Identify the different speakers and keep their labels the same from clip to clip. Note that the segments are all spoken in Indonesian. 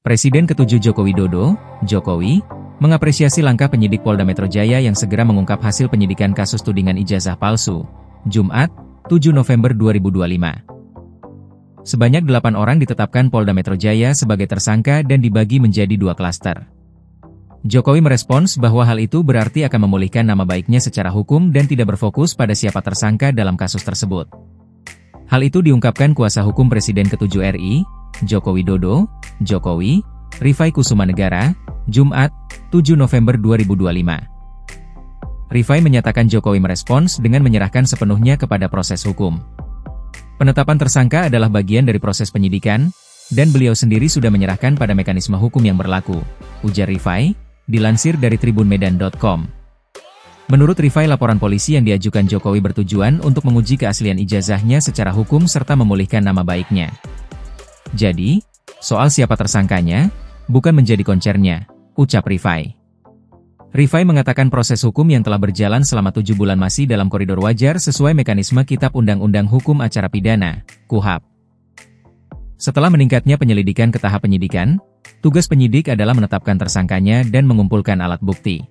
Speaker 1: Presiden ke-7 Joko Widodo, Jokowi, mengapresiasi langkah penyidik Polda Metro Jaya yang segera mengungkap hasil penyidikan kasus tudingan ijazah palsu, Jumat, 7 November 2025. Sebanyak 8 orang ditetapkan Polda Metro Jaya sebagai tersangka dan dibagi menjadi 2 klaster. Jokowi merespons bahwa hal itu berarti akan memulihkan nama baiknya secara hukum dan tidak berfokus pada siapa tersangka dalam kasus tersebut. Hal itu diungkapkan kuasa hukum Presiden ke-7 RI, Joko Widodo, Jokowi, Rifai Kusumanegara, Jumat, 7 November 2025. Rifai menyatakan Jokowi merespons dengan menyerahkan sepenuhnya kepada proses hukum. Penetapan tersangka adalah bagian dari proses penyidikan, dan beliau sendiri sudah menyerahkan pada mekanisme hukum yang berlaku, ujar Rifai, dilansir dari tribunmedan.com. Menurut Rifai, laporan polisi yang diajukan Jokowi bertujuan untuk menguji keaslian ijazahnya secara hukum serta memulihkan nama baiknya. Jadi, soal siapa tersangkanya, bukan menjadi koncernya, ucap Rifai. Rifai mengatakan proses hukum yang telah berjalan selama 7 bulan masih dalam koridor wajar sesuai mekanisme Kitab Undang-Undang Hukum Acara Pidana, KUHP. Setelah meningkatnya penyelidikan ke tahap penyidikan, tugas penyidik adalah menetapkan tersangkanya dan mengumpulkan alat bukti.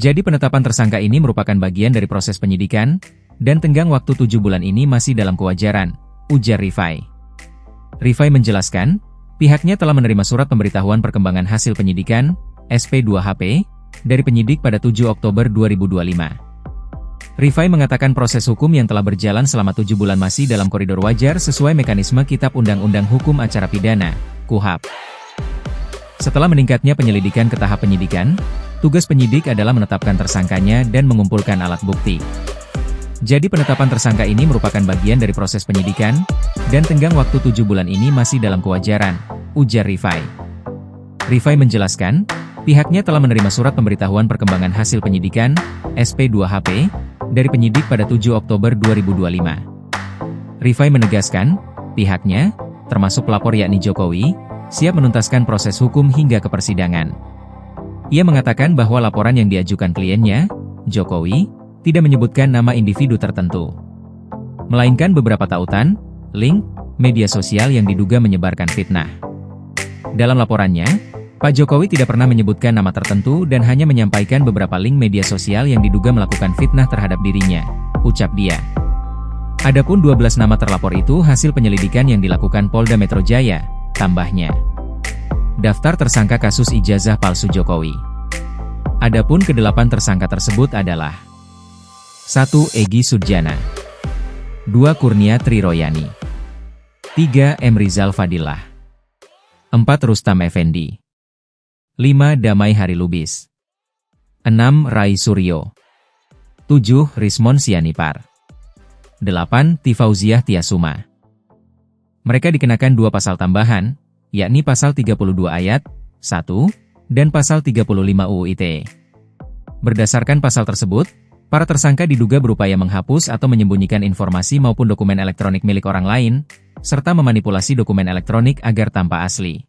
Speaker 1: Jadi penetapan tersangka ini merupakan bagian dari proses penyidikan, dan tenggang waktu 7 bulan ini masih dalam kewajaran, ujar Rifai. Rifai menjelaskan, pihaknya telah menerima surat pemberitahuan perkembangan hasil penyidikan, SP2HP, dari penyidik pada 7 Oktober 2025. Rifai mengatakan proses hukum yang telah berjalan selama 7 bulan masih dalam koridor wajar sesuai mekanisme Kitab Undang-Undang Hukum Acara Pidana, KUHP. Setelah meningkatnya penyelidikan ke tahap penyidikan, tugas penyidik adalah menetapkan tersangkanya dan mengumpulkan alat bukti. Jadi penetapan tersangka ini merupakan bagian dari proses penyidikan, dan tenggang waktu 7 bulan ini masih dalam kewajaran, ujar Rifai. Rifai menjelaskan, pihaknya telah menerima surat pemberitahuan perkembangan hasil penyidikan, SP2HP, dari penyidik pada 7 Oktober 2025. Rifai menegaskan, pihaknya, termasuk pelapor yakni Jokowi, siap menuntaskan proses hukum hingga ke persidangan. Ia mengatakan bahwa laporan yang diajukan kliennya, Jokowi, tidak menyebutkan nama individu tertentu, melainkan beberapa tautan, link, media sosial yang diduga menyebarkan fitnah. Dalam laporannya, Pak Jokowi tidak pernah menyebutkan nama tertentu dan hanya menyampaikan beberapa link media sosial yang diduga melakukan fitnah terhadap dirinya, ucap dia. Adapun 12 nama terlapor itu hasil penyelidikan yang dilakukan Polda Metro Jaya, tambahnya. Daftar tersangka kasus ijazah palsu Jokowi. Adapun ke-8 tersangka tersebut adalah 1. Egy Sudjana, 2. Kurnia Triroyani, 3. M. Rizal Fadilah, 4. Rustam Effendi, 5. Damai Harilubis, 6. Rai Suryo, 7. Rismon Sianipar, 8. Tifauziah Tiasuma. Mereka dikenakan 2 pasal tambahan, yakni pasal 32 ayat 1 dan pasal 35 UU ITE. Berdasarkan pasal tersebut, para tersangka diduga berupaya menghapus atau menyembunyikan informasi maupun dokumen elektronik milik orang lain, serta memanipulasi dokumen elektronik agar tampak asli.